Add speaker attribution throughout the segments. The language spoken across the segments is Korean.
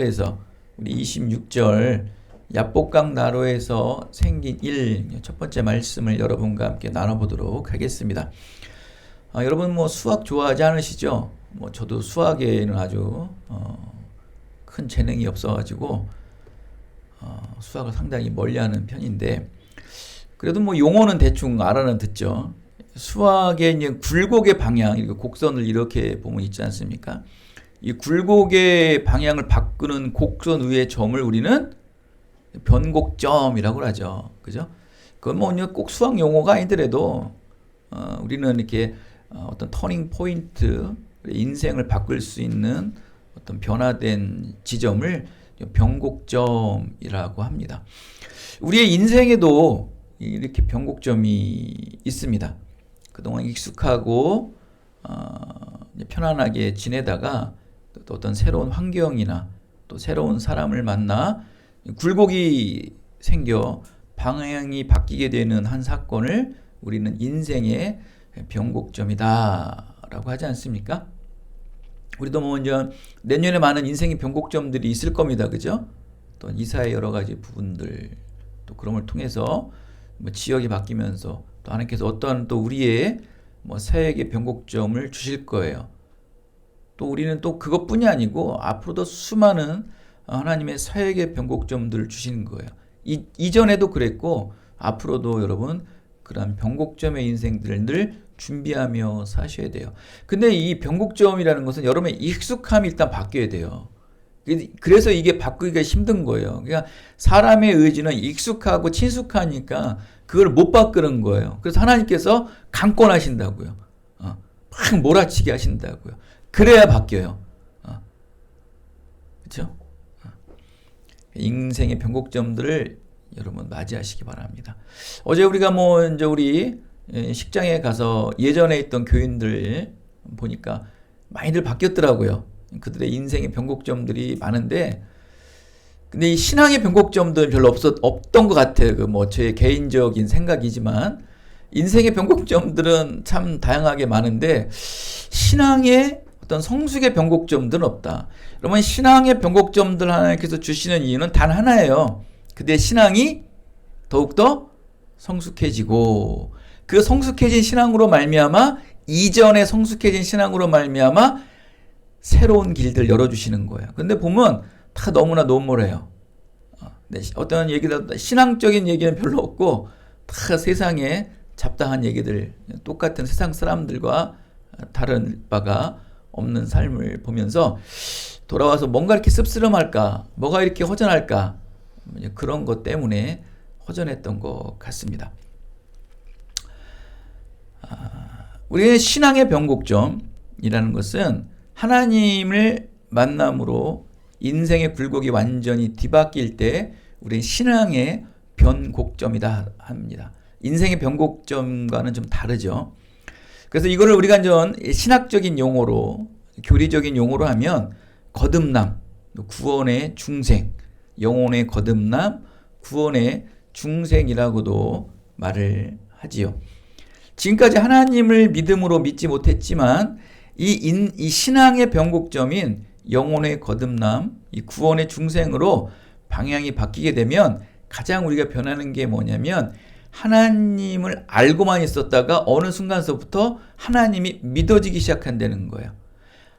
Speaker 1: 그래서 우리 26절 야복강 나루에서 생긴 일 첫 번째 말씀을 여러분과 함께 나눠보도록 하겠습니다. 여러분 뭐 수학 좋아하지 않으시죠? 뭐 저도 수학에는 아주 큰 재능이 없어가지고 수학을 상당히 멀리하는 편인데 그래도 뭐 용어는 대충 알아는 듣죠. 수학의 이제 굴곡의 방향, 이렇게 곡선을 이렇게 보면 있지 않습니까? 이 굴곡의 방향을 바꾸는 곡선 위의 점을 우리는 변곡점이라고 하죠. 그죠? 그건 뭐 꼭 수학 용어가 아니더라도 우리는 이렇게 어떤 터닝 포인트, 인생을 바꿀 수 있는 어떤 변화된 지점을 변곡점이라고 합니다. 우리의 인생에도 이렇게 변곡점이 있습니다. 그동안 익숙하고 편안하게 지내다가 또 어떤 새로운 환경이나 또 새로운 사람을 만나 굴곡이 생겨 방향이 바뀌게 되는 한 사건을 우리는 인생의 변곡점이다 라고 하지 않습니까? 우리도 뭐 이제 내년에 많은 인생의 변곡점들이 있을 겁니다. 그죠? 또 이사의 여러 가지 부분들 또 그런 걸 통해서 뭐 지역이 바뀌면서 또 하나님께서 어떠한 또 우리의 뭐 사역의 변곡점을 주실 거예요. 또 우리는 또 그것뿐이 아니고 앞으로도 수많은 하나님의 사역의 변곡점들을 주시는 거예요. 이전에도 그랬고 앞으로도 여러분 그런 변곡점의 인생들을 늘 준비하며 사셔야 돼요. 근데 이 변곡점이라는 것은 여러분의 익숙함이 일단 바뀌어야 돼요. 그래서 이게 바꾸기가 힘든 거예요. 그러니까 사람의 의지는 익숙하고 친숙하니까 그걸 못 바꾸는 거예요. 그래서 하나님께서 강권하신다고요. 막 몰아치게 하신다고요. 그래야 바뀌어요. 그렇죠? 인생의 변곡점들을 여러분 맞이하시기 바랍니다. 어제 우리가 뭐 이제 우리 식장에 가서 예전에 있던 교인들 보니까 많이들 바뀌었더라고요. 그들의 인생의 변곡점들이 많은데, 근데 이 신앙의 변곡점들은 별로 없던 것 같아요. 그 뭐 제 개인적인 생각이지만 인생의 변곡점들은 참 다양하게 많은데 신앙의 어떤 성숙의 변곡점들은 없다. 그러면 신앙의 변곡점들 하나님께서 주시는 이유는 단 하나예요. 그들의 신앙이 더욱더 성숙해지고 그 성숙해진 신앙으로 말미암아 이전에 성숙해진 신앙으로 말미암아 새로운 길들 열어주시는 거예요. 근데 보면 다 너무나 노멀해요. 어떤 얘기도 신앙적인 얘기는 별로 없고 다 세상에 잡다한 얘기들, 똑같은 세상 사람들과 다른 바가 없는 삶을 보면서 돌아와서 뭔가 이렇게 씁쓸함할까, 뭐가 이렇게 허전할까, 그런 것 때문에 허전했던 것 같습니다. 우리의 신앙의 변곡점이라는 것은 하나님을 만남으로 인생의 굴곡이 완전히 뒤바뀔 때 우리의 신앙의 변곡점이다 합니다. 인생의 변곡점과는 좀 다르죠. 그래서 이거를 우리가 이제 신학적인 용어로, 교리적인 용어로 하면 거듭남, 구원의 중생, 영혼의 거듭남, 구원의 중생이라고도 말을 하지요. 지금까지 하나님을 믿음으로 믿지 못했지만 이 신앙의 변곡점인 영혼의 거듭남, 이 구원의 중생으로 방향이 바뀌게 되면 가장 우리가 변하는 게 뭐냐면 하나님을 알고만 있었다가 어느 순간서부터 하나님이 믿어지기 시작한다는 거예요.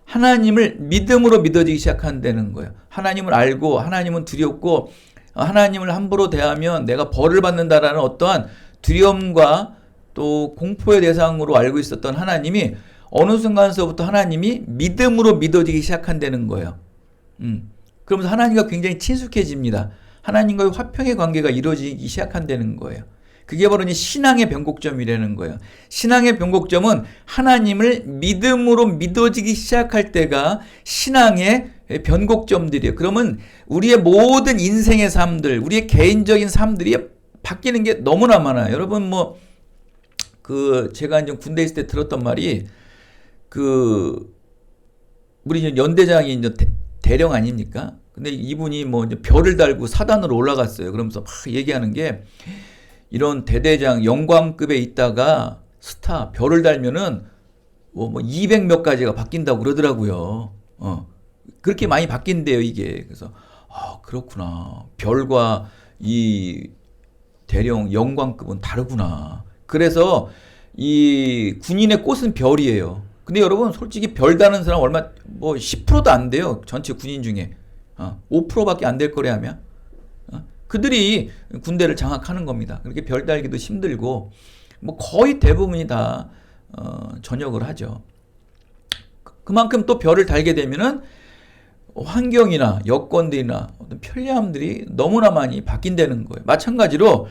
Speaker 1: 하나님을 믿음으로 믿어지기 시작한다는 거예요. 하나님을 알고 하나님은 두렵고 하나님을 함부로 대하면 내가 벌을 받는다라는 어떠한 두려움과 또 공포의 대상으로 알고 있었던 하나님이 어느 순간서부터 하나님이 믿음으로 믿어지기 시작한다는 거예요. 그러면서 하나님과 굉장히 친숙해집니다. 하나님과의 화평의 관계가 이루어지기 시작한다는 거예요. 그게 바로 이제 신앙의 변곡점이라는 거예요. 신앙의 변곡점은 하나님을 믿음으로 믿어지기 시작할 때가 신앙의 변곡점들이에요. 그러면 우리의 모든 인생의 삶들, 우리의 개인적인 삶들이 바뀌는 게 너무나 많아요. 여러분 제가 이제 군대 있을 때 들었던 말이 우리 연대장이 이제 대령 아닙니까? 근데 이분이 이제 별을 달고 사단으로 올라갔어요. 그러면서 막 얘기하는 게 이런 대대장 영광급에 있다가 스타 별을 달면은 200몇 가지가 바뀐다고 그러더라고요. 그렇게 많이 바뀐대요, 이게. 그래서 그렇구나. 별과 이 대령 영광급은 다르구나. 그래서 이 군인의 꽃은 별이에요. 근데 여러분 솔직히 별 다는 사람 얼마 10%도 안 돼요. 전체 군인 중에 5%밖에 안 될 거래 하면 그들이 군대를 장악하는 겁니다. 그렇게 별 달기도 힘들고 거의 대부분이 다 전역을 하죠. 그만큼 또 별을 달게 되면은 환경이나 여건들이나 어떤 편리함들이 너무나 많이 바뀐다는 거예요. 마찬가지로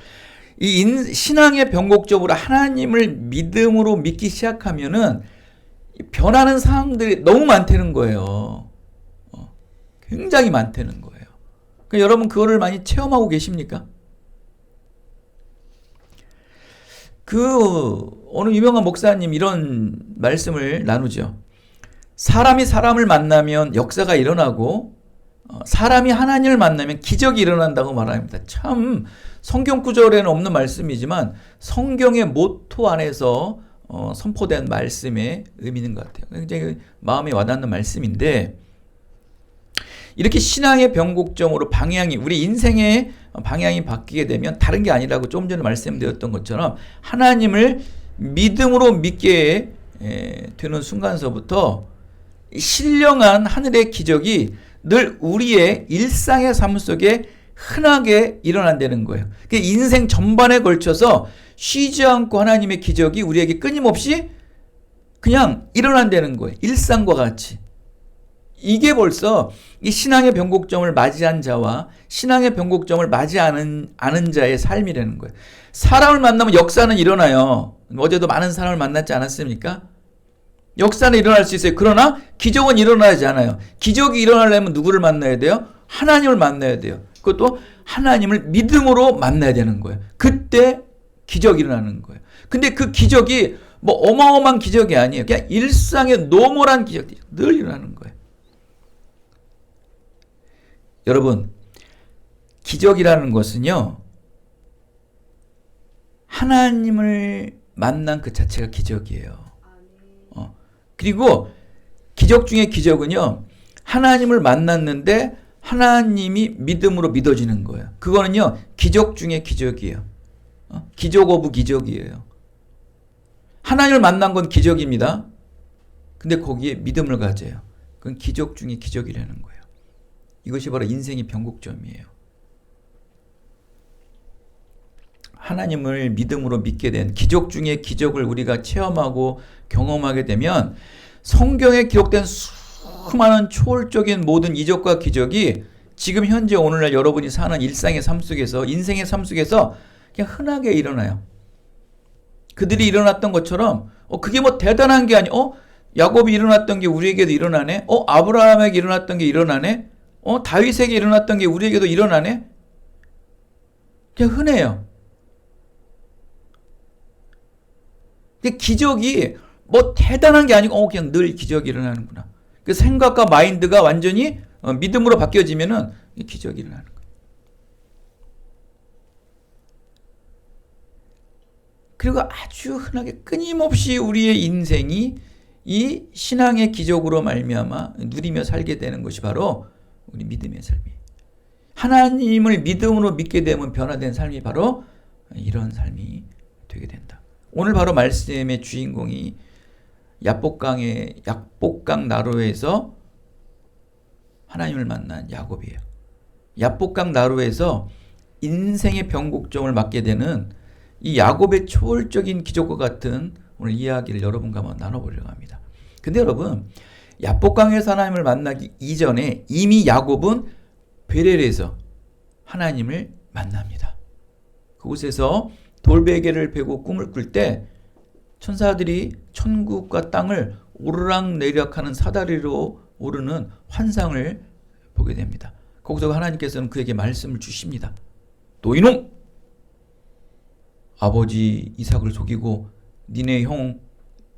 Speaker 1: 이 신앙의 변곡적으로 하나님을 믿음으로 믿기 시작하면은 변하는 상황들이 너무 많다는 거예요. 굉장히 많다는 거예요. 그러니까 여러분 그거를 많이 체험하고 계십니까? 어느 유명한 목사님 이런 말씀을 나누죠. 사람이 사람을 만나면 역사가 일어나고 사람이 하나님을 만나면 기적이 일어난다고 말합니다. 참 성경 구절에는 없는 말씀이지만 성경의 모토 안에서 선포된 말씀의 의미인 것 같아요. 굉장히 마음에 와닿는 말씀인데 이렇게 신앙의 변곡점으로 우리 인생의 방향이 바뀌게 되면 다른 게 아니라고 좀 전에 말씀드렸던 것처럼 하나님을 믿음으로 믿게 되는 순간서부터 신령한 하늘의 기적이 늘 우리의 일상의 삶 속에 흔하게 일어난다는 거예요. 인생 전반에 걸쳐서 쉬지 않고 하나님의 기적이 우리에게 끊임없이 그냥 일어난다는 거예요. 일상과 같이. 이게 벌써 이 신앙의 변곡점을 맞이한 자와 신앙의 변곡점을 맞이하는 않은 자의 삶이라는 거예요. 사람을 만나면 역사는 일어나요. 어제도 많은 사람을 만났지 않았습니까? 역사는 일어날 수 있어요. 그러나 기적은 일어나지 않아요. 기적이 일어나려면 누구를 만나야 돼요? 하나님을 만나야 돼요. 그것도 하나님을 믿음으로 만나야 되는 거예요. 그때 기적이 일어나는 거예요. 근데 그 기적이 어마어마한 기적이 아니에요. 그냥 일상의 노멀한 기적이 늘 일어나는 거예요. 여러분, 기적이라는 것은요, 하나님을 만난 그 자체가 기적이에요. 그리고 기적 중에 기적은요, 하나님을 만났는데 하나님이 믿음으로 믿어지는 거예요. 그거는요, 기적 중에 기적이에요. 기적 오브 기적이에요. 하나님을 만난 건 기적입니다. 근데 거기에 믿음을 가져요. 그건 기적 중에 기적이라는 거예요. 이것이 바로 인생의 변곡점이에요. 하나님을 믿음으로 믿게 된 기적 중에 기적을 우리가 체험하고 경험하게 되면 성경에 기록된 수많은 초월적인 모든 이적과 기적이 지금 현재 오늘날 여러분이 사는 일상의 삶 속에서 인생의 삶 속에서 그냥 흔하게 일어나요. 그들이 일어났던 것처럼 그게 대단한 게 아니에요. 야곱이 일어났던 게 우리에게도 일어나네. 아브라함에게 일어났던 게 일어나네. 다윗에게 일어났던 게 우리에게도 일어나네. 그냥 흔해요. 근데 기적이 대단한 게 아니고 그냥 늘 기적이 일어나는구나. 그 생각과 마인드가 완전히 믿음으로 바뀌어지면은 기적이 일어나는 거예요. 그리고 아주 흔하게 끊임없이 우리의 인생이 이 신앙의 기적으로 말미암아 누리며 살게 되는 것이 바로 우리 믿음의 삶이에요. 하나님을 믿음으로 믿게 되면 변화된 삶이 바로 이런 삶이 되게 된다. 오늘 바로 말씀의 주인공이 약복강 나루에서 하나님을 만난 야곱이에요. 약복강 나루에서 인생의 변곡점을 맞게 되는 이 야곱의 초월적인 기적과 같은 오늘 이야기를 여러분과 한번 나눠보려고 합니다. 근데 여러분, 약복강에서 하나님을 만나기 이전에 이미 야곱은 베델에서 하나님을 만납니다. 그곳에서 돌베개를 베고 꿈을 꿀 때 천사들이 천국과 땅을 오르락내리락하는 사다리로 오르는 환상을 보게 됩니다. 거기서 하나님께서는 그에게 말씀을 주십니다. 너 이놈! 아버지 이삭을 속이고 니네 형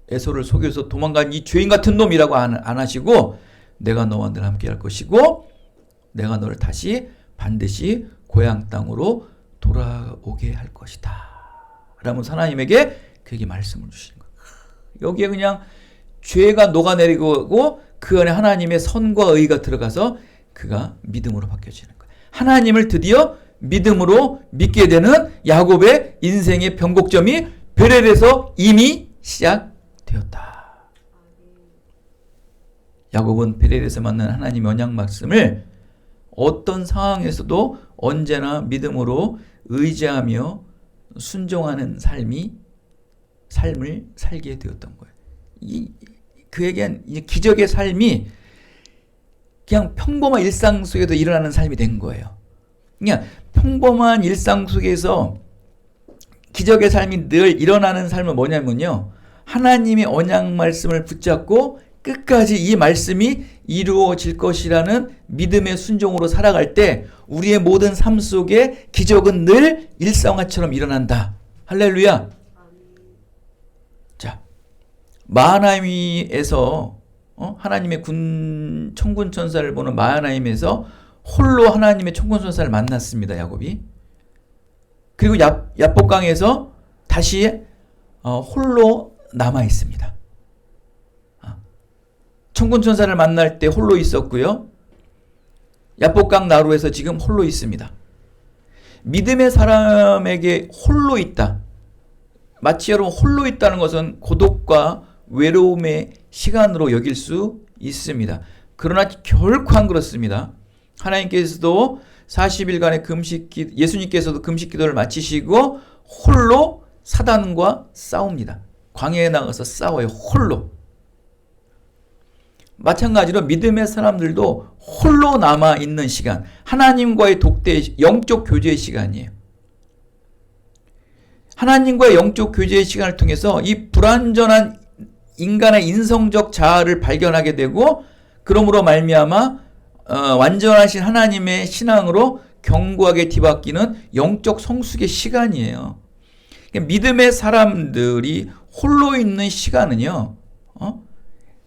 Speaker 1: 에서를 속여서 도망간 이 죄인 같은 놈이라고 안 하시고 내가 너와 늘 함께 할 것이고 내가 너를 다시 반드시 고향 땅으로 돌아오게 할 것이다. 라면서 하나님에게 그에게 말씀을 주시는 거예요. 여기에 그냥 죄가 녹아내리고 그 안에 하나님의 선과 의가 들어가서 그가 믿음으로 바뀌어지는 거예요. 하나님을 드디어 믿음으로 믿게 되는 야곱의 인생의 변곡점이 베델에서 이미 시작되었다. 야곱은 베델에서 만난 하나님의 언약 말씀을 어떤 상황에서도 언제나 믿음으로 의지하며 순종하는 삶을 살게 되었던 거예요. 그에겐 기적의 삶이 그냥 평범한 일상 속에도 일어나는 삶이 된 거예요. 그냥 평범한 일상 속에서 기적의 삶이 늘 일어나는 삶은 뭐냐면요, 하나님의 언약 말씀을 붙잡고 끝까지 이 말씀이 이루어질 것이라는 믿음의 순종으로 살아갈 때 우리의 모든 삶 속에 기적은 늘 일상화처럼 일어난다. 할렐루야. 자, 마하나임에서 하나님의 천군 천사를 보는 마하나임에서 홀로 하나님의 천군 천사를 만났습니다. 야곱이. 그리고 야복강에서 다시 홀로 남아 있습니다. 천군 천사를 만날 때 홀로 있었고요. 야복강 나루에서 지금 홀로 있습니다. 믿음의 사람에게 홀로 있다. 마치 여러분 홀로 있다는 것은 고독과 외로움의 시간으로 여길 수 있습니다. 그러나 결코 안 그렇습니다. 하나님께서도 40일간의 예수님께서도 금식 기도를 마치시고 홀로 사단과 싸웁니다. 광야에 나가서 싸워요. 홀로. 마찬가지로 믿음의 사람들도 홀로 남아있는 시간, 하나님과의 독대, 영적 교제의 시간이에요. 하나님과의 영적 교제의 시간을 통해서 이 불완전한 인간의 인성적 자아를 발견하게 되고, 그러므로 말미암아 완전하신 하나님의 신앙으로 견고하게 뒤바뀌는 영적 성숙의 시간이에요. 믿음의 사람들이 홀로 있는 시간은요,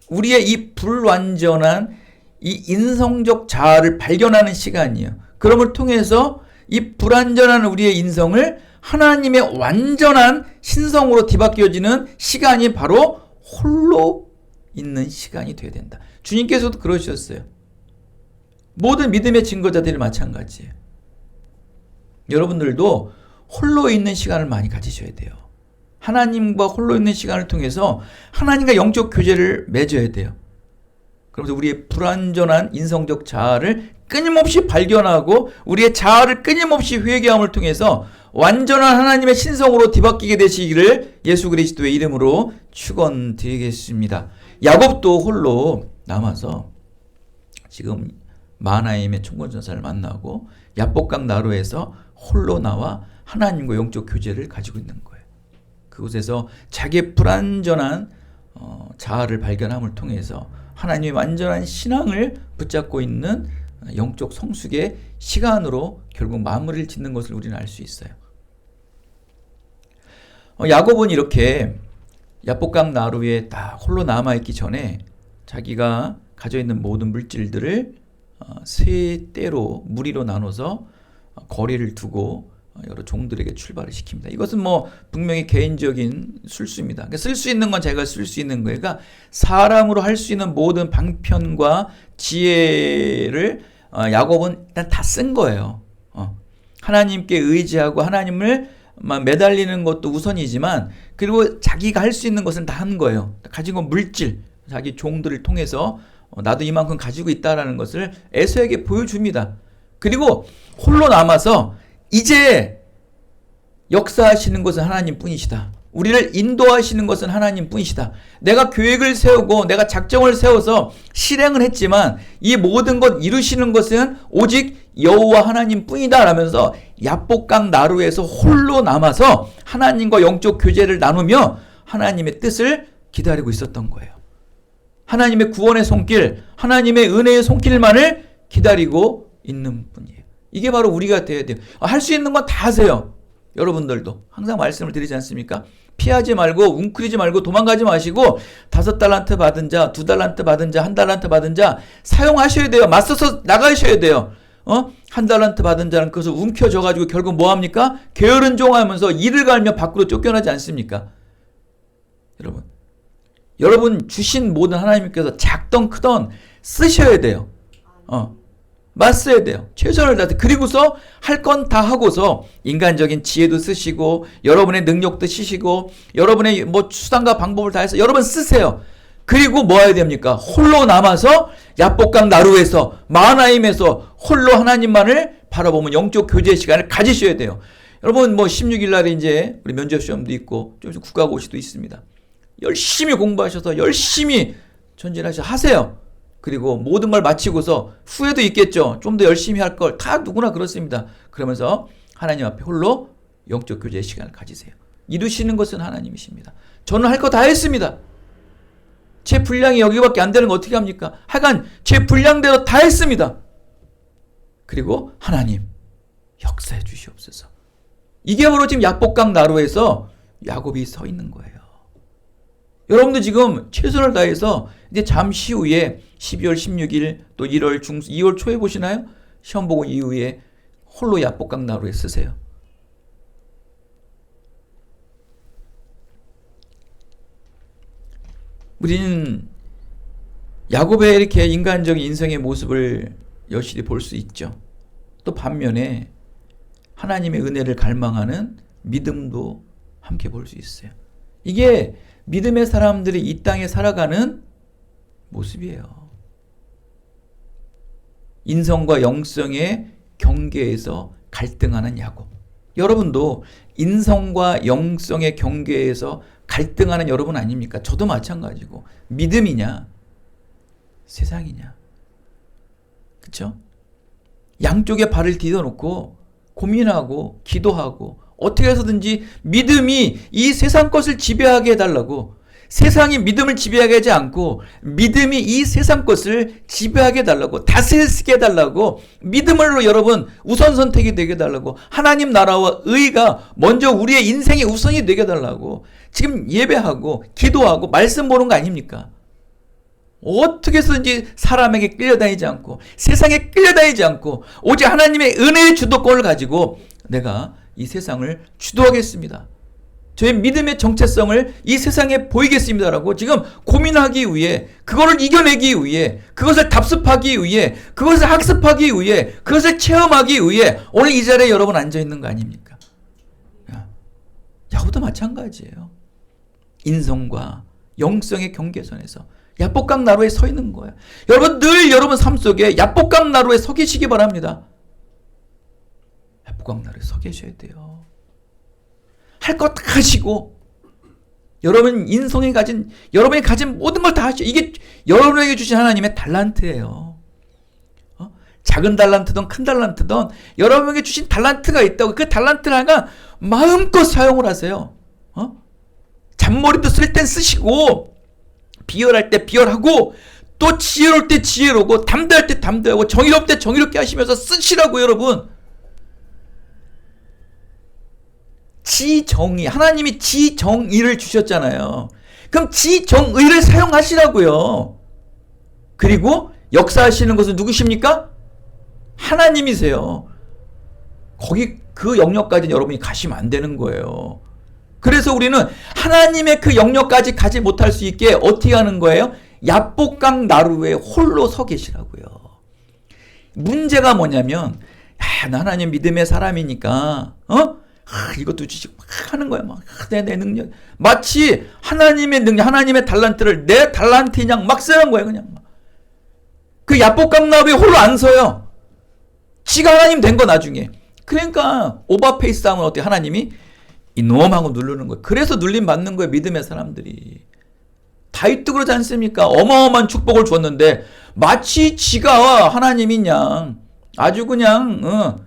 Speaker 1: 우리의 이 불완전한 이 인성적 자아를 발견하는 시간이에요. 그럼을 통해서 이 불완전한 우리의 인성을 하나님의 완전한 신성으로 뒤바뀌어지는 시간이 바로 홀로 있는 시간이 되어야 된다. 주님께서도 그러셨어요. 모든 믿음의 증거자들이 마찬가지예요. 여러분들도 홀로 있는 시간을 많이 가지셔야 돼요. 하나님과 홀로 있는 시간을 통해서 하나님과 영적 교제를 맺어야 돼요. 그러면서 우리의 불완전한 인성적 자아를 끊임없이 발견하고 우리의 자아를 끊임없이 회개함을 통해서 완전한 하나님의 신성으로 뒤바뀌게 되시기를 예수 그리스도의 이름으로 축원드리겠습니다. 야곱도 홀로 남아서 지금 마하나임의 천군천사를 만나고 야복강 나루에서 홀로 나와 하나님과 영적 교제를 가지고 있는 거예요. 그곳에서 자기의 불완전한 자아를 발견함을 통해서 하나님의 완전한 신앙을 붙잡고 있는 영적 성숙의 시간으로 결국 마무리를 짓는 것을 우리는 알 수 있어요. 야곱은 이렇게 야복강 나루에 딱 홀로 남아있기 전에 자기가 가져 있는 모든 물질들을 세 떼로 무리로 나눠서 거리를 두고 여러 종들에게 출발을 시킵니다. 이것은 분명히 개인적인 술수입니다. 쓸 수 있는 건 자기가 쓸 수 있는 거예요. 그러니까 사람으로 할 수 있는 모든 방편과 지혜를 야곱은 일단 다 쓴 거예요. 하나님께 의지하고 하나님을 매달리는 것도 우선이지만, 그리고 자기가 할 수 있는 것은 다 한 거예요. 가진 건 물질, 자기 종들을 통해서 나도 이만큼 가지고 있다라는 것을 에서에게 보여줍니다. 그리고 홀로 남아서 이제 역사하시는 것은 하나님 뿐이시다. 우리를 인도하시는 것은 하나님 뿐이시다. 내가 계획을 세우고 내가 작정을 세워서 실행을 했지만 이 모든 것 이루시는 것은 오직 여호와 하나님 뿐이다 라면서 야복강 나루에서 홀로 남아서 하나님과 영적 교제를 나누며 하나님의 뜻을 기다리고 있었던 거예요. 하나님의 구원의 손길, 하나님의 은혜의 손길만을 기다리고 있는 분이에요. 이게 바로 우리가 되어야 돼요. 할 수 있는 건 다 하세요. 여러분들도 항상 말씀을 드리지 않습니까? 피하지 말고 웅크리지 말고 도망가지 마시고 5달란트 받은 자, 2달란트 받은 자, 1달란트 받은 자 사용하셔야 돼요. 맞서서 나가셔야 돼요. 1달란트 받은 자는 그것을 움켜져가지고 결국 뭐합니까? 게으른 종하면서 이를 갈며 밖으로 쫓겨나지 않습니까? 여러분, 여러분 주신 모든 하나님께서 작던 크던 쓰셔야 돼요. 맞서야 돼요. 최선을 다해서. 그리고서 할 건 다 하고서 인간적인 지혜도 쓰시고 여러분의 능력도 쓰시고 여러분의 뭐 수단과 방법을 다해서 여러분 쓰세요. 그리고 뭐 해야 됩니까? 홀로 남아서 야복강 나루에서 마하나임에서 홀로 하나님만을 바라보면 영적 교제 시간을 가지셔야 돼요. 여러분 뭐 16일 날에 이제 우리 면접 시험도 있고 좀 국가고시도 있습니다. 열심히 공부하셔서 열심히 전진하셔서 하세요. 그리고 모든 걸 마치고서 후회도 있겠죠. 좀 더 열심히 할 걸. 다 누구나 그렇습니다. 그러면서 하나님 앞에 홀로 영적 교제의 시간을 가지세요. 이루시는 것은 하나님이십니다. 저는 할 거 다 했습니다. 제 분량이 여기밖에 안 되는 거 어떻게 합니까? 하여간 제 분량대로 다 했습니다. 그리고 하나님 역사해 주시옵소서. 이게 바로 지금 야복강 나루에서 야곱이 서 있는 거예요. 여러분도 지금 최선을 다해서 이제 잠시 후에 12월 16일 또 1월 2월 초에 보시나요? 시험 보고 이후에 홀로 야복강 나루에 쓰세요. 우리는 야곱의 이렇게 인간적인 인생의 모습을 여실히 볼 수 있죠. 또 반면에 하나님의 은혜를 갈망하는 믿음도 함께 볼 수 있어요. 이게 믿음의 사람들이 이 땅에 살아가는 모습이에요. 인성과 영성의 경계에서 갈등하는 야곱. 여러분도 인성과 영성의 경계에서 갈등하는 여러분 아닙니까? 저도 마찬가지고. 믿음이냐 세상이냐. 그렇죠? 양쪽에 발을 디뎌놓고 고민하고 기도하고 어떻게 해서든지 믿음이 이 세상 것을 지배하게 해달라고, 세상이 믿음을 지배하게 하지 않고 믿음이 이 세상 것을 지배하게 해달라고, 다스리게 해달라고, 믿음으로 여러분 우선 선택이 되게 해달라고, 하나님 나라와 의가 먼저 우리의 인생의 우선이 되게 해달라고 지금 예배하고 기도하고 말씀 보는 거 아닙니까? 어떻게 해서든지 사람에게 끌려다니지 않고 세상에 끌려다니지 않고 오직 하나님의 은혜의 주도권을 가지고 내가 이 세상을 주도하겠습니다. 저의 믿음의 정체성을 이 세상에 보이겠습니다라고 지금 고민하기 위해, 그것을 이겨내기 위해, 그것을 답습하기 위해, 그것을 학습하기 위해, 그것을 체험하기 위해 오늘 이 자리에 여러분 앉아있는 거 아닙니까? 야곱도 마찬가지예요. 인성과 영성의 경계선에서 야복강 나루에 서 있는 거예요. 여러분 늘 여러분 삶 속에 야복강 나루에 서 계시기 바랍니다. 야복강 나루에 서 계셔야 돼요. 할 것 다 하시고 여러분 인성이 가진, 여러분이 가진 모든 걸 다 하시죠. 이게 여러분에게 주신 하나님의 달란트예요. 작은 달란트든 큰 달란트든 여러분에게 주신 달란트가 있다고 그 달란트를 하나 마음껏 사용을 하세요. 잔머리도 쓸 땐 쓰시고 비열할 때 비열하고 또 지혜로울 때 지혜로우고 담대할 때 담대하고 정의롭을 때 정의롭게 하시면서 쓰시라고. 여러분 지정의, 하나님이 지정의를 주셨잖아요. 그럼 지정의를 사용하시라고요. 그리고 역사하시는 것은 누구십니까? 하나님이세요. 거기 그 영역까지 여러분이 가시면 안 되는 거예요. 그래서 우리는 하나님의 그 영역까지 가지 못할 수 있게 어떻게 하는 거예요? 야복강 나루에 홀로 서 계시라고요. 문제가 뭐냐면 나 하나님 믿음의 사람이니까 이것도 주시고 막 하는 거야. 막 내 능력, 마치 하나님의 능력, 하나님의 달란트를 내 달란트인 양 막 쓰는 거예요. 그냥 그 야복강 나루에 홀로 안 서요. 지가 하나님 된 거 나중에. 그러니까 오버페이스 하면 어때요? 하나님이 이놈하고 누르는 거예요. 그래서 눌림 받는 거예요. 믿음의 사람들이. 다윗도 그러지 않습니까? 어마어마한 축복을 줬는데 마치 지가 하나님인 양 아주 그냥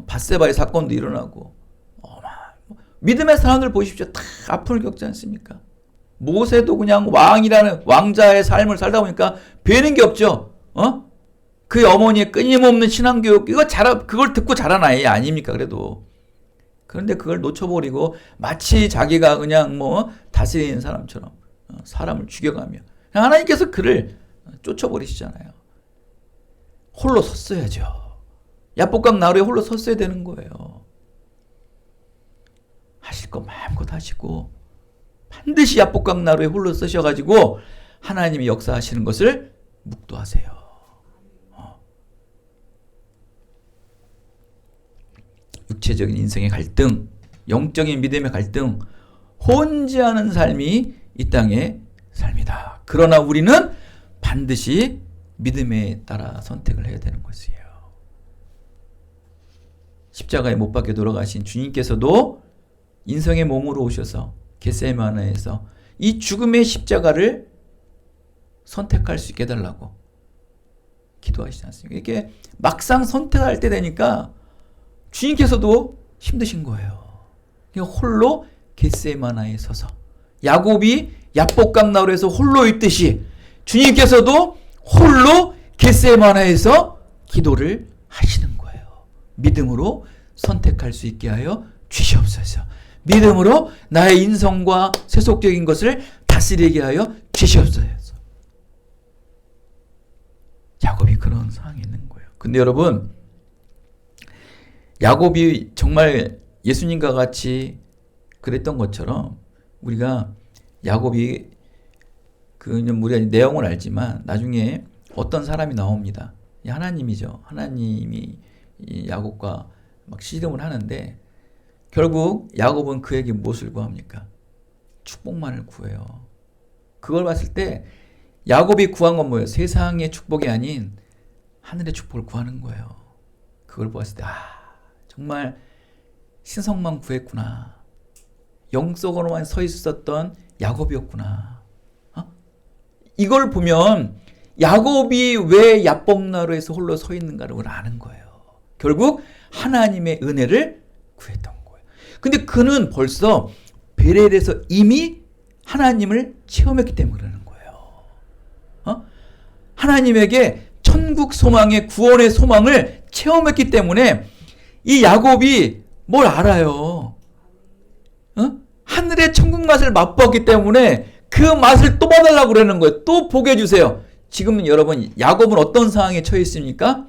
Speaker 1: 밧세바의 사건도 일어나고 믿음의 사람들 보십시오. 다 아픔을 겪지 않습니까? 모세도 그냥 왕이라는 왕자의 삶을 살다 보니까 배는 게 없죠. 그 어머니의 끊임없는 신앙교육, 그걸 듣고 자란 아이 아닙니까? 그런데 그걸 놓쳐버리고 마치 자기가 그냥 다스리는 사람처럼 사람을 죽여가며 하나님께서 그를 쫓아버리시잖아요. 홀로 섰어야죠. 야복강 나루에 홀로 섰어야 되는 거예요. 하실 거 마음껏 하시고 반드시 야복강나루에 홀로 서셔가지고 하나님이 역사하시는 것을 묵도하세요. 육체적인 인생의 갈등, 영적인 믿음의 갈등, 혼재하는 삶이 이 땅의 삶이다. 그러나 우리는 반드시 믿음에 따라 선택을 해야 되는 것이에요. 십자가에 못 박혀 돌아가신 주님께서도 인성의 몸으로 오셔서 겟세마네에서 이 죽음의 십자가를 선택할 수 있게 해달라고 기도하시지 않습니까? 이게 막상 선택할 때 되니까 주님께서도 힘드신 거예요. 홀로 겟세마네에 서서 야곱이 야복강나루에서 홀로 있듯이 주님께서도 홀로 겟세마네에서 기도를 하시는 거예요. 믿음으로 선택할 수 있게 하여 주시옵소서. 믿음으로 나의 인성과 세속적인 것을 다스리게 하여 주시옵소서. 야곱이 그런 상황에 있는 거예요. 근데 여러분, 야곱이 정말 예수님과 같이 그랬던 것처럼 우리가 야곱이 우리가 내용을 알지만 나중에 어떤 사람이 나옵니다. 하나님이죠. 하나님이 이 야곱과 막 씨름을 하는데 결국 야곱은 그에게 무엇을 구합니까? 축복만을 구해요. 그걸 봤을 때 야곱이 구한 건 뭐예요? 세상의 축복이 아닌 하늘의 축복을 구하는 거예요. 그걸 봤을 때 정말 신성만 구했구나. 영적으로만 서 있었던 야곱이었구나. 이걸 보면 야곱이 왜 야복나루에서 홀로 서 있는가를 아는 거예요. 결국 하나님의 은혜를 구했던 거예요. 근데 그는 벌써 베델에서 이미 하나님을 체험했기 때문에 그러는 거예요. 하나님에게 천국 소망의 구원의 소망을 체험했기 때문에 이 야곱이 뭘 알아요? 하늘의 천국 맛을 맛보았기 때문에 그 맛을 또 봐달라고 그러는 거예요. 또 보게 해주세요. 지금 여러분 야곱은 어떤 상황에 처해 있습니까?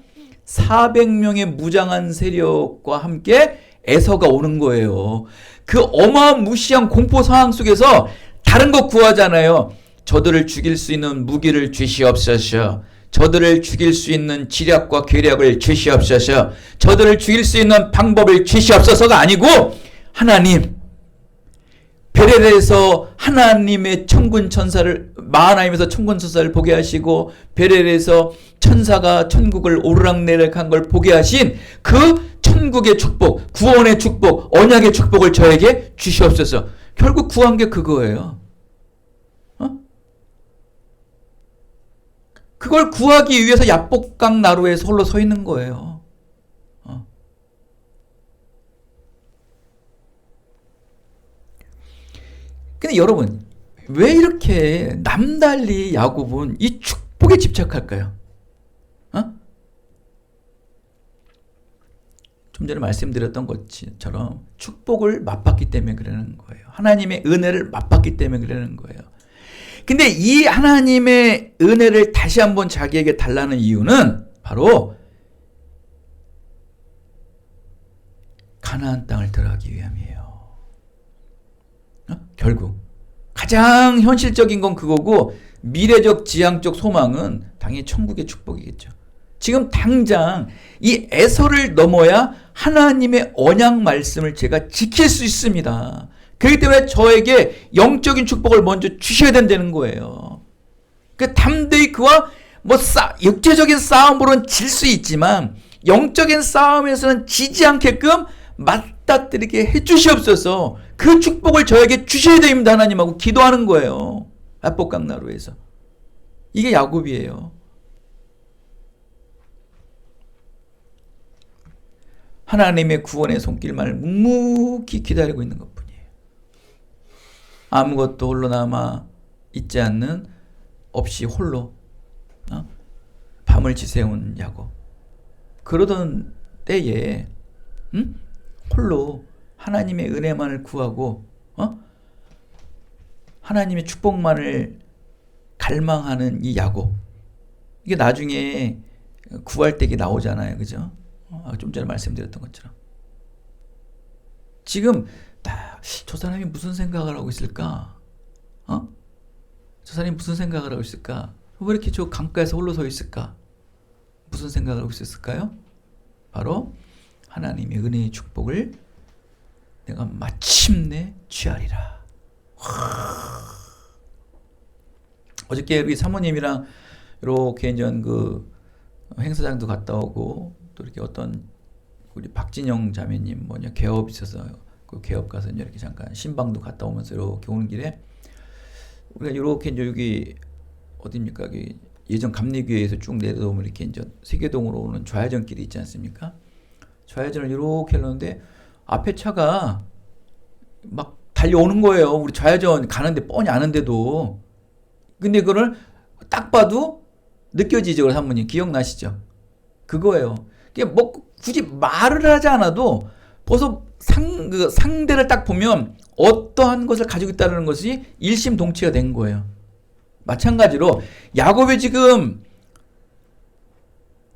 Speaker 1: 400명의 무장한 세력과 함께 에서가 오는 거예요. 그 어마무시한 공포 상황 속에서 다른 거 구하잖아요. 저들을 죽일 수 있는 무기를 주시옵소서. 저들을 죽일 수 있는 지략과 계략을 주시옵소서. 저들을 죽일 수 있는 방법을 주시옵소서가 아니고 하나님, 베델에서 하나님의 천군 천사를 마하나임에서 천군 천사를 보게 하시고 베델에서 천사가 천국을 오르락내리락 한 걸 보게 하신 그 천국의 축복, 구원의 축복, 언약의 축복을 저에게 주시옵소서. 결국 구한 게 그거예요. 그걸 구하기 위해서 야복강나루에서 홀로 서 있는 거예요. 근데 여러분, 왜 이렇게 남달리 야곱은 이 축복에 집착할까요? 좀 전에 말씀드렸던 것처럼 축복을 맛봤기 때문에 그러는 거예요. 하나님의 은혜를 맛봤기 때문에 그러는 거예요. 근데 이 하나님의 은혜를 다시 한번 자기에게 달라는 이유는 바로 가나안 땅을 들어가기 위함이에요. 결국 가장 현실적인 건 그거고 미래적 지향적 소망은 당연히 천국의 축복이겠죠. 지금 당장 이 에서를 넘어야 하나님의 언약 말씀을 제가 지킬 수 있습니다. 그렇기 때문에 저에게 영적인 축복을 먼저 주셔야 된다는 거예요. 그 담대히 그와 육체적인 싸움으로는 질 수 있지만 영적인 싸움에서는 지지 않게끔 맞닥뜨리게 해주시옵소서. 그 축복을 저에게 주셔야 됩니다. 하나님하고 기도하는 거예요. 야복강나루에서. 이게 야곱이에요. 하나님의 구원의 손길만을 묵묵히 기다리고 있는 것뿐이에요. 아무것도 홀로 남아 있지 않는 없이 홀로 밤을 지새운 야곱. 그러던 때에 홀로 하나님의 은혜만을 구하고 하나님의 축복만을 갈망하는 이 야곱. 이게 나중에 구할 때 이게 나오잖아요. 그죠? 좀 전에 말씀드렸던 것처럼. 지금 저 사람이 무슨 생각을 하고 있을까? 저 사람이 무슨 생각을 하고 있을까? 왜 이렇게 저 강가에서 홀로 서 있을까? 무슨 생각을 하고 있었을까요? 바로 하나님의 은혜의 축복을 내가 마침내 취하리라. 어저께 우리 사모님이랑 이렇게 이제 그 행사장도 갔다 오고, 또 이렇게 어떤 우리 박진영 자매님 개업 있어서 그 개업 가서 이제 이렇게 잠깐 신방도 갔다 오면서 이렇게 오는 길에 우리가 이렇게 이제 여기 어디입니까? 예전 감리교회에서 쭉 내려오면 이렇게 이제 세계동으로 오는 좌회전 길이 있지 않습니까? 좌회전을 이렇게 하려는데 앞에 차가 막 달려오는 거예요. 우리 좌회전 가는데 뻔히 아는데도. 근데 그걸 딱 봐도 느껴지죠, 사모님. 기억나시죠? 그거예요. 뭐 굳이 말을 하지 않아도 벌써 상대를 딱 보면 어떠한 것을 가지고 있다는 것이 일심동체가 된 거예요. 마찬가지로 야곱이 지금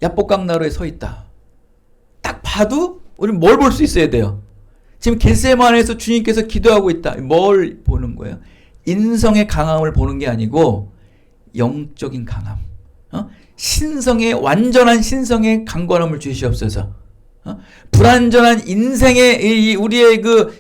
Speaker 1: 야복강나루에 서 있다. 딱 봐도 우리는 뭘 볼 수 있어야 돼요. 지금 겟세마네에서 주님께서 기도하고 있다. 뭘 보는 거예요? 인성의 강함을 보는 게 아니고 영적인 강함. 신성의 완전한 신성의 강건함을 주시옵소서. 불완전한 인생의 우리의 그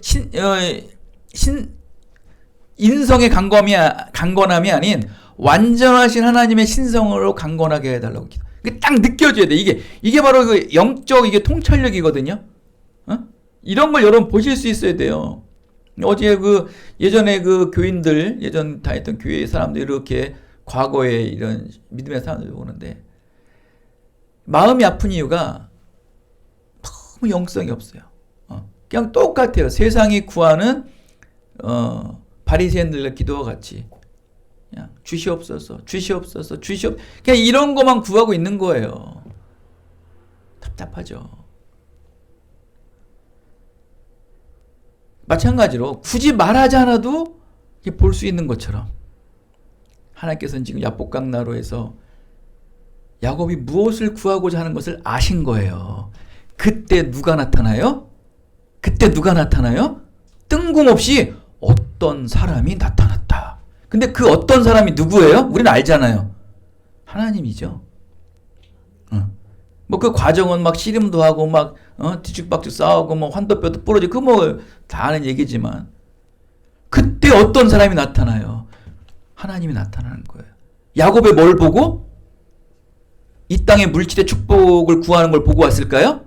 Speaker 1: 인성의 강건함이 아닌 완전하신 하나님의 신성으로 강건하게 해달라고 기도. 딱 느껴져야 돼. 이게 바로 그 영적 통찰력이거든요. 이런 걸 여러분 보실 수 있어야 돼요. 어제 예전에 교인들, 예전 다녔던 교회 사람들 이렇게 과거에 이런 믿음의 사람들 보는데 마음이 아픈 이유가 너무 영성이 없어요. 그냥 똑같아요. 세상이 구하는 바리새인들의 기도와 같이 그냥 주시옵소서, 주시옵소서, 그냥 이런 것만 구하고 있는 거예요. 답답하죠. 마찬가지로 굳이 말하지 않아도 볼 수 있는 것처럼 하나님께서는 지금 야복강나루에서 야곱이 무엇을 구하고자 하는 것을 아신 거예요. 그때 누가 나타나요? 뜬금없이 어떤 사람이 나타났다. 근데 그 어떤 사람이 누구예요? 우리는 알잖아요. 하나님이죠. 뭐 그 과정은 막 씨름도 하고 막 뒤죽박죽 싸우고 뭐 환도뼈도 부러지고 뭐 다 아는 얘기지만 그때 어떤 사람이 나타나요? 하나님이 나타나는 거예요. 야곱의 뭘 보고? 이 땅의 물질의 축복을 구하는 걸 보고 왔을까요?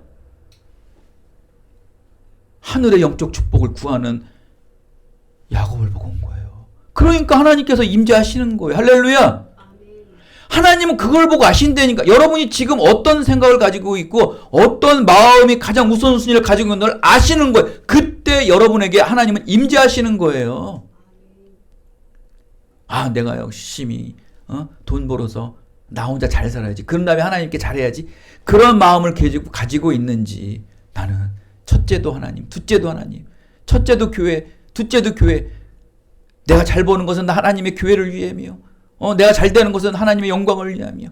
Speaker 1: 하늘의 영적 축복을 구하는 야곱을 보고 온 거예요. 그러니까 하나님께서 임재하시는 거예요. 할렐루야. 하나님은 그걸 보고 아신다니까. 여러분이 지금 어떤 생각을 가지고 있고 어떤 마음이 가장 우선순위를 가지고 있는 걸 아시는 거예요. 그때 여러분에게 하나님은 임재하시는 거예요. 아, 내가 열심히 돈 벌어서 나 혼자 잘 살아야지. 그런 다음에 하나님께 잘해야지. 그런 마음을 가지고 있는지, 나는 첫째도 하나님, 둘째도 하나님, 첫째도 교회, 둘째도 교회. 내가 잘 버는 것은 하나님의 교회를 위함이요. 내가 잘 되는 것은 하나님의 영광을 위함이요.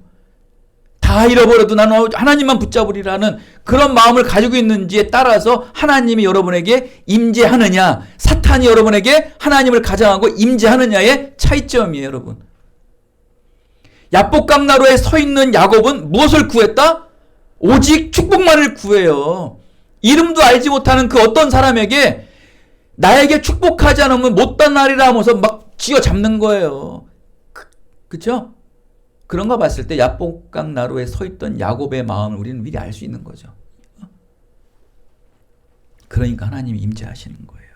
Speaker 1: 다 잃어버려도 나는 하나님만 붙잡으리라는 그런 마음을 가지고 있는지에 따라서 하나님이 여러분에게 임재하느냐, 사탄이 여러분에게 하나님을 가장하고 임재하느냐의 차이점이에요, 여러분. 야복강나루에 서 있는 야곱은 무엇을 구했다? 오직 축복만을 구해요. 이름도 알지 못하는 그 어떤 사람에게 나에게 축복하지 않으면 못된 날이라 하면서 막 쥐어 잡는 거예요. 그쵸? 그런 거 봤을 때 야복강나루에 서 있던 야곱의 마음을 우리는 미리 알 수 있는 거죠. 그러니까 하나님이 임재하시는 거예요.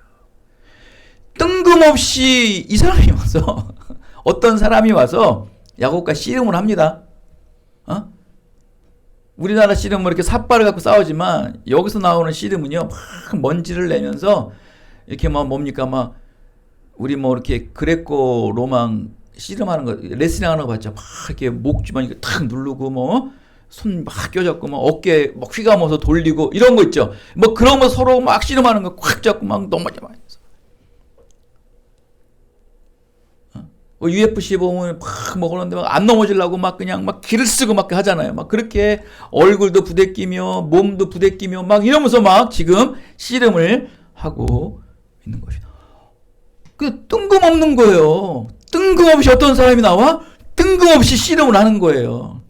Speaker 1: 뜬금없이 이 사람이 와서 어떤 사람이 와서 야곱과 씨름을 합니다. 우리나라 씨름은 이렇게 삿발을 갖고 싸우지만 여기서 나오는 씨름은요, 막 먼지를 내면서 이렇게 뭡니까 우리 이렇게 그레코 로망 씨름하는 거, 레슬링 하는 거 봤죠? 막 이렇게 목 주머니 탁 누르고 손 막 껴잡고 어깨 막 휘감아서 돌리고 이런 거 있죠. 그런 거 서로 막 씨름하는 거 꽉 잡고 넘어져 막. UFC 보면 막 그런데 안 넘어지려고 그냥 기를 쓰고 하잖아요. 그렇게 얼굴도 부대끼며 몸도 부대끼며 이러면서 지금 씨름을 하고 있는 것이다. 그 뜬금없는 거예요. 뜬금없이 어떤 사람이 나와? 뜬금없이 씨름을 하는 거예요.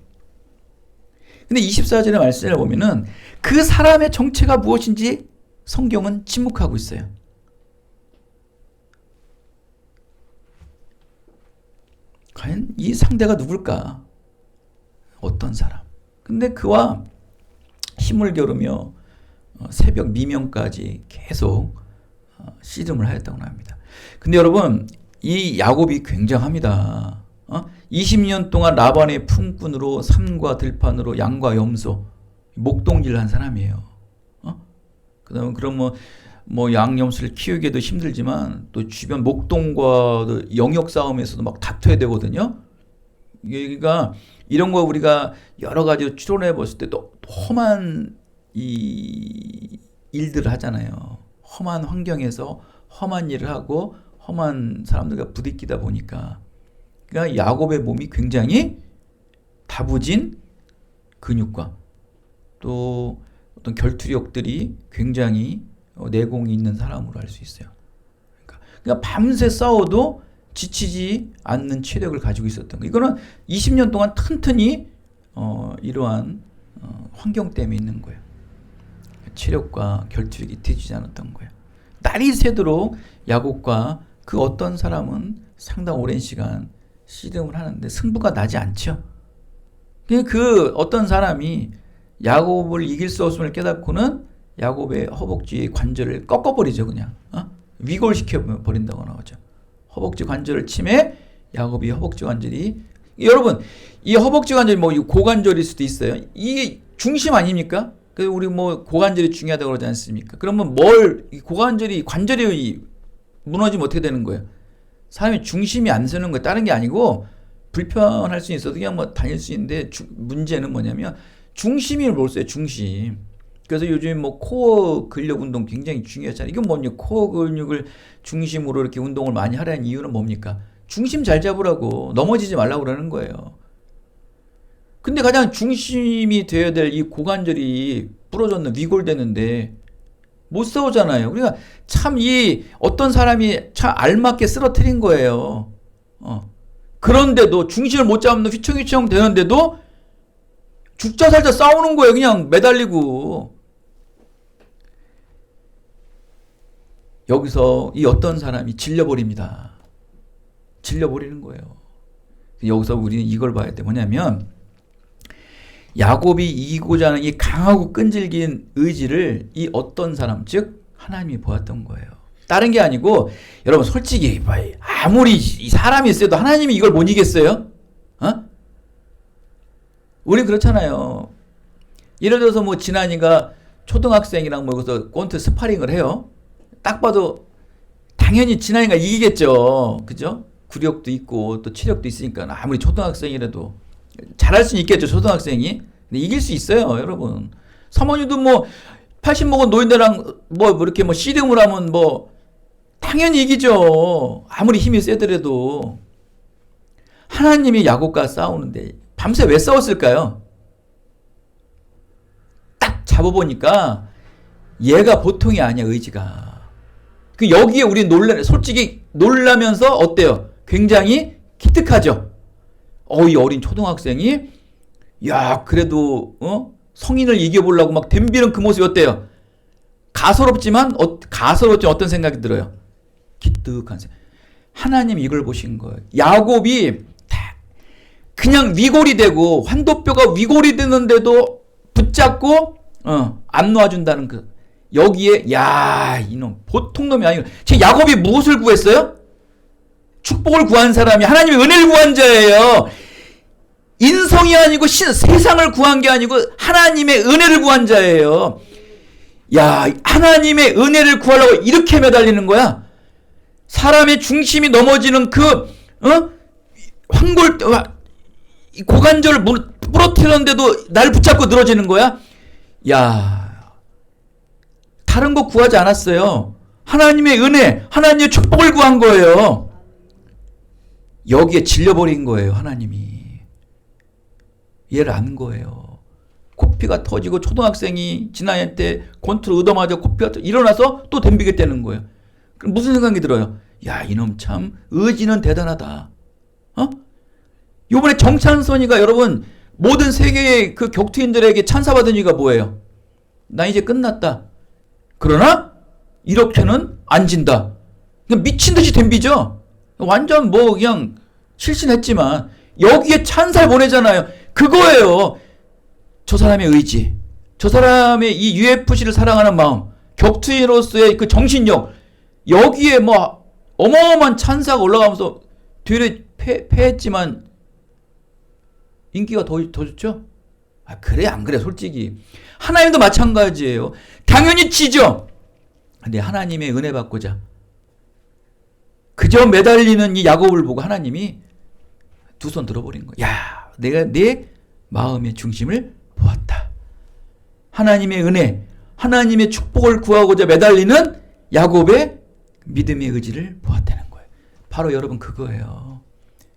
Speaker 1: 근데 24절의 말씀을 보면은 그 사람의 정체가 무엇인지 성경은 침묵하고 있어요. 과연 이 상대가 누굴까? 어떤 사람? 근데 그와 힘을 겨루며 새벽 미명까지 계속 씨름을 하였다고 합니다. 근데 여러분, 이 야곱이 굉장합니다. 20년 동안 라반의 품꾼으로 산과 들판으로 양과 염소, 목동질을 한 사람이에요. 그다음에 그럼 뭐 양염소를 키우기도 힘들지만 또 주변 목동과 영역 싸움에서도 막 다퉈야 되거든요. 그러니까 이런 거 우리가 여러 가지로 추론해 봤을 때도 험한 이 일들을 하잖아요. 험한 환경에서 험한 일을 하고 험한 사람들과 부딪히다 보니까, 그러니까 야곱의 몸이 굉장히 다부진 근육과 또 어떤 결투력들이 굉장히 내공이 있는 사람으로 알 수 있어요. 그러니까 밤새 싸워도 지치지 않는 체력을 가지고 있었던 거. 이거는 20년 동안 튼튼히 이러한 환경 때문에 있는 거예요. 체력과 결투력이 뒤지지 않았던 거예요. 날이 새도록 야곱과 그 어떤 사람은 상당 오랜 시간 씨름을 하는데 승부가 나지 않죠. 그 어떤 사람이 야곱을 이길 수 없음을 깨닫고는 야곱의 허벅지 관절을 꺾어버리죠. 그냥 위골시켜 버린다고 나오죠. 허벅지 관절을 침해 야곱이 허벅지 관절이, 여러분 이 허벅지 관절이 뭐 고관절일 수도 있어요. 이게 중심 아닙니까? 우리 뭐 고관절이 중요하다고 그러지 않습니까? 그러면 관절이 무너지면 어떻게 되는 거예요? 사람이 중심이 안 서는 거예요. 다른 게 아니고 불편할 수 있어도 그냥 뭐 다닐 수 있는데 문제는 뭐냐면 중심이 뭘 써요? 중심. 그래서 요즘 뭐 코어 근력 운동 굉장히 중요하잖아요. 이건 뭡니까? 코어 근육을 중심으로 이렇게 운동을 많이 하라는 이유는 뭡니까? 중심 잘 잡으라고, 넘어지지 말라고 그러는 거예요. 근데 가장 중심이 되어야 될 이 고관절이 부러졌는, 위골되는데 못 싸우잖아요. 그러니까 참 이 어떤 사람이 참 알맞게 쓰러뜨린 거예요. 그런데도 중심을 못 잡는 휘청휘청 되는데도 죽자 살자 싸우는 거예요. 그냥 매달리고. 여기서 이 어떤 사람이 질려버립니다. 질려버리는 거예요. 여기서 우리는 이걸 봐야 돼. 뭐냐면 야곱이 이기고자 하는 이 강하고 끈질긴 의지를 이 어떤 사람, 즉 하나님이 보았던 거예요. 다른 게 아니고, 여러분 솔직히 아무리 이 사람이 있어도 하나님이 이걸 못 이겼어요? 우리 그렇잖아요. 예를 들어서 뭐 진한이가 초등학생이랑 모여서 꼰트 스파링을 해요. 딱 봐도 당연히 진한이가 이기겠죠. 그죠? 구력도 있고 또 체력도 있으니까 아무리 초등학생이라도 잘할 수는 있겠죠. 초등학생이. 근데 이길 수 있어요, 여러분. 사모님도 뭐 80 먹은 노인네랑 뭐 이렇게 뭐 씨름을 하면 뭐 당연히 이기죠. 아무리 힘이 세더라도. 하나님이 야곱과 싸우는데 밤새 왜 싸웠을까요? 딱 잡아보니까 얘가 보통이 아니야, 의지가. 여기에 우리 솔직히 놀라면서 어때요? 굉장히 기특하죠. 이 어린 초등학생이, 야, 그래도, 성인을 이겨보려고 막 덤비는 그 모습이 어때요? 가소롭지만 어떤 생각이 들어요? 기특한 생각. 하나님이 이걸 보신 거예요. 야곱이 그냥 위골이 되고, 환도뼈가 위골이 되는데도 붙잡고, 안 놓아준다는 여기에, 야, 이놈, 보통 놈이 아니고, 제 야곱이 무엇을 구했어요? 축복을 구한 사람이 하나님의 은혜를 구한 자예요. 인성이 아니고 세상을 구한 게 아니고 하나님의 은혜를 구한 자예요. 야, 하나님의 은혜를 구하려고 이렇게 매달리는 거야. 사람의 중심이 넘어지는 고관절을 부러뜨렸는데도 날 붙잡고 늘어지는 거야. 야, 다른 거 구하지 않았어요. 하나님의 은혜, 하나님의 축복을 구한 거예요. 여기에 질려버린 거예요, 하나님이. 얘를 안 거예요. 코피가 터지고 초등학생이 진아이한테 권투를 얻어맞아 코피가 일어나서 또 덤비게 되는 거예요. 그럼 무슨 생각이 들어요? 야, 이놈 참 의지는 대단하다. 요번에 정찬선이가 여러분 모든 세계의 그 격투인들에게 찬사받은 이유가 뭐예요? 나 이제 끝났다. 그러나 이렇게는 안 진다. 그냥 미친 듯이 덤비죠. 완전 뭐 그냥 실신했지만 여기에 찬사를 보내잖아요. 그거예요. 저 사람의 의지, 저 사람의 이 UFC를 사랑하는 마음, 격투인으로서의 그 정신력, 여기에 뭐 어마어마한 찬사가 올라가면서 뒤에 패했지만 인기가 더 좋죠? 아, 그래 안 그래? 솔직히 하나님도 마찬가지예요. 당연히 지죠. 근데 하나님의 은혜 받고자 그저 매달리는 이 야곱을 보고 하나님이 두 손 들어버린 거야. 야, 내가 내 마음의 중심을 보았다. 하나님의 은혜, 하나님의 축복을 구하고자 매달리는 야곱의 믿음의 의지를 보았다는 거예요. 바로 여러분 그거예요.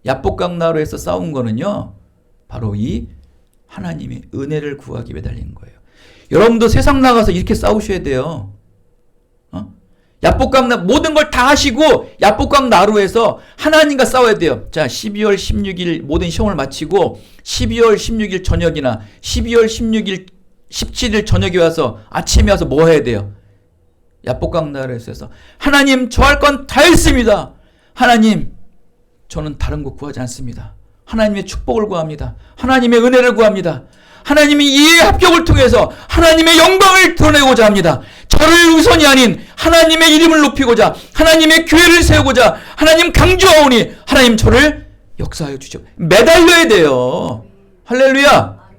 Speaker 1: 야복강나루에서 싸운 거는요, 바로 이 하나님의 은혜를 구하기 매달린 거예요. 여러분도 세상 나가서 이렇게 싸우셔야 돼요. 야복강 모든 걸 다 하시고 야복강나루에서 하나님과 싸워야 돼요. 자, 12월 16일 모든 시험을 마치고 12월 16일 저녁이나 12월 16일 17일 저녁에 와서 아침에 와서 뭐 해야 돼요? 야복강나루에서 하나님, 저 할 건 다 했습니다. 하나님, 저는 다른 거 구하지 않습니다. 하나님의 축복을 구합니다. 하나님의 은혜를 구합니다. 하나님이 이 합격을 통해서 하나님의 영광을 드러내고자 합니다. 저를 우선이 아닌 하나님의 이름을 높이고자, 하나님의 교회를 세우고자 하나님 강조하오니 하나님 저를 역사하여 주시오. 매달려야 돼요. 할렐루야.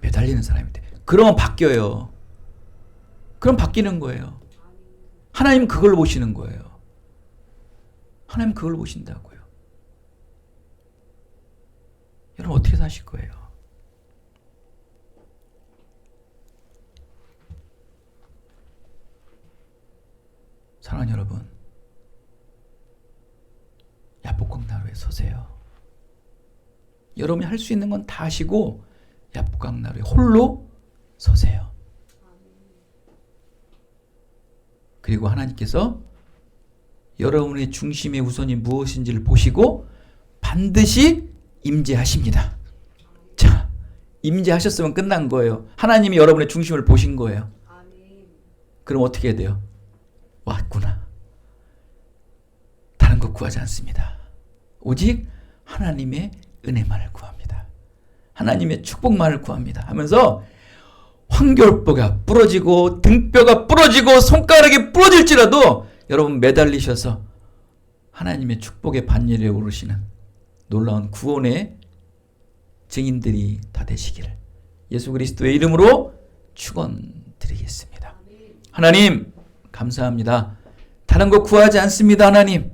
Speaker 1: 매달리는 사람이 돼. 그러면 바뀌어요. 그럼 바뀌는 거예요. 하나님 그걸 보시는 거예요. 하나님 그걸 보신다고요. 여러분 어떻게 사실 거예요? 사랑하는 여러분, 야복강나루에 서세요. 여러분이 할 수 있는 건 다 하시고 야복강나루에 홀로 서세요. 그리고 하나님께서 여러분의 중심의 우선이 무엇인지를 보시고 반드시 임재하십니다. 자, 임재하셨으면 끝난 거예요. 하나님이 여러분의 중심을 보신 거예요. 그럼 어떻게 해야 돼요? 왔구나. 다른 것 구하지 않습니다. 오직 하나님의 은혜만을 구합니다. 하나님의 축복만을 구합니다. 하면서 황골뼈가 부러지고 등뼈가 부러지고 손가락이 부러질지라도 여러분 매달리셔서 하나님의 축복의 반열에 오르시는 놀라운 구원의 증인들이 다 되시기를 예수 그리스도의 이름으로 축원드리겠습니다. 하나님 감사합니다. 다른 거 구하지 않습니다. 하나님